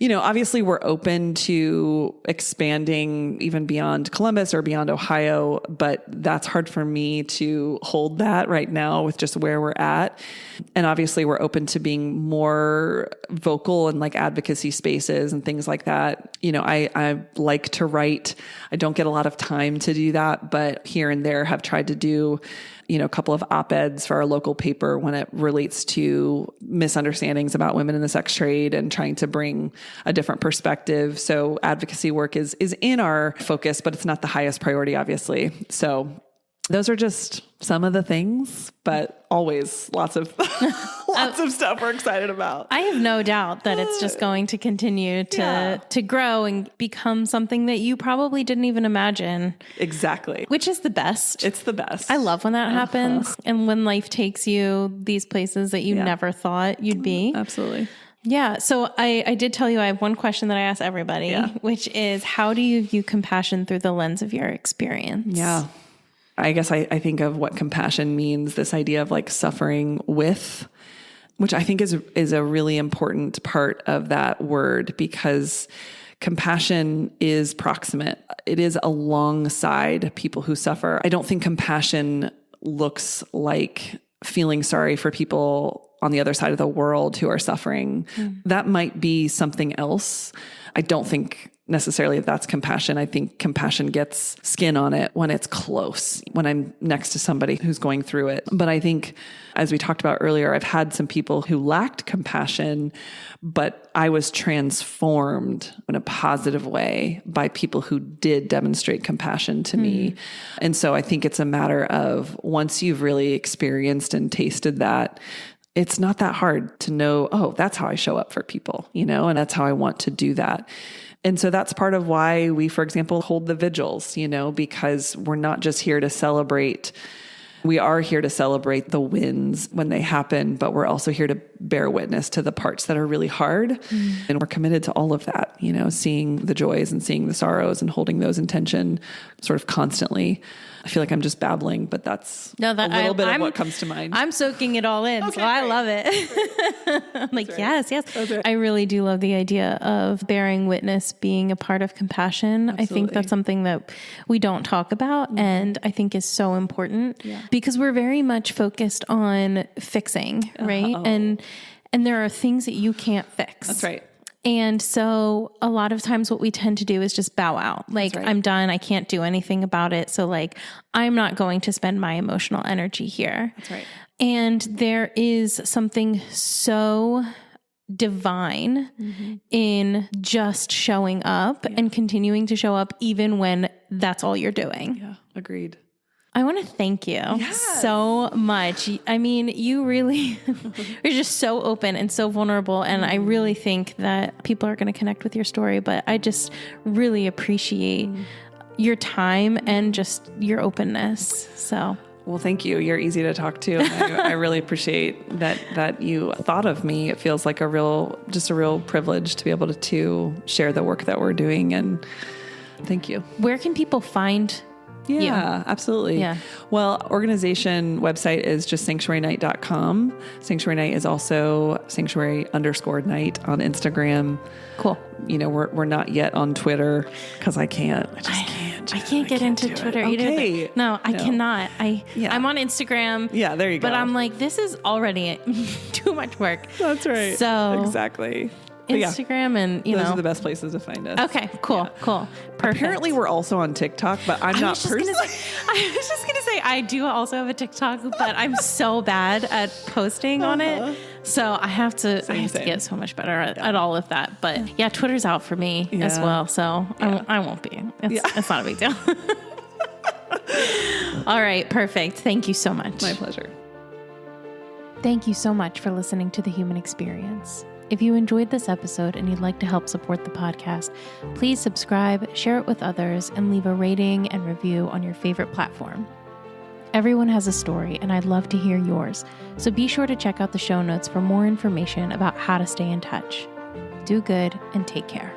Obviously we're open to expanding even beyond Columbus or beyond Ohio, but that's hard for me to hold that right now with just where we're at. And obviously we're open to being more vocal in like advocacy spaces and things like that. I like to write. I don't get a lot of time to do that, but here and there have tried to do a couple of op-eds for our local paper when it relates to misunderstandings about women in the sex trade and trying to bring a different perspective. So advocacy work is in our focus, but it's not the highest priority, obviously. So those are just some of the things, but always lots of stuff we're excited about. I have no doubt that it's just going to continue to grow and become something that you probably didn't even imagine. Exactly. Which is the best. It's the best. I love when that happens. And when life takes you these places that you never thought you'd be. Absolutely. Yeah. So I did tell you I have one question that I ask everybody, which is, how do you view compassion through the lens of your experience? Yeah. I guess I think of what compassion means, this idea of like suffering with, which I think is a really important part of that word, because compassion is proximate. It is alongside people who suffer. I don't think compassion looks like feeling sorry for people on the other side of the world who are suffering. That might be something else. I don't think necessarily that's compassion. I think compassion gets skin on it when it's close, when I'm next to somebody who's going through it. But I think, as we talked about earlier, I've had some people who lacked compassion, but I was transformed in a positive way by people who did demonstrate compassion to me. And so I think it's a matter of, once you've really experienced and tasted that, it's not that hard to know, oh, that's how I show up for people, and that's how I want to do that. And so that's part of why we, for example, hold the vigils, because we're not just here to celebrate. We are here to celebrate the wins when they happen, but we're also here to bear witness to the parts that are really hard. And we're committed to all of that, seeing the joys and seeing the sorrows and holding those in tension sort of constantly. I feel like I'm just babbling, but that's a little bit of what comes to mind. I'm soaking it all in, so I love it. I'm like, yes. Okay. I really do love the idea of bearing witness being a part of compassion. Absolutely. I think that's something that we don't talk about, and I think is so important because we're very much focused on fixing, right? And there are things that you can't fix. That's right. And so a lot of times what we tend to do is just bow out. Like, I'm done. I can't do anything about it. So like, I'm not going to spend my emotional energy here. That's right. And there is something so divine in just showing up and continuing to show up even when that's all you're doing. Yeah, agreed. I want to thank you so much. I mean, you really are just so open and so vulnerable. And I really think that people are going to connect with your story, but I just really appreciate your time and just your openness. So, well, thank you. You're easy to talk to. I really appreciate that you thought of me. It feels like a real privilege to be able to share the work that we're doing. And thank you. Where can people find Yeah, absolutely. Yeah. Well, organization website is just sanctuarynight.com. Sanctuary Night is also sanctuary_night on Instagram. Cool. We're not yet on Twitter because I can't. I can't get into Twitter either. Okay. No, I cannot. I'm on Instagram. Yeah, there you go. But I'm like, this is already too much work. That's right. So exactly. Instagram and those are the best places to find us. Okay, cool. Perfect. Apparently we're also on TikTok, but I was just gonna say I do also have a TikTok, but I'm so bad at posting on it. So I have to get so much better at all of that. But Twitter's out for me as well. So I won't be. It's not a big deal. All right, perfect. Thank you so much. My pleasure. Thank you so much for listening to The Human Experience. If you enjoyed this episode and you'd like to help support the podcast, please subscribe, share it with others, and leave a rating and review on your favorite platform. Everyone has a story, and I'd love to hear yours, so be sure to check out the show notes for more information about how to stay in touch. Do good and take care.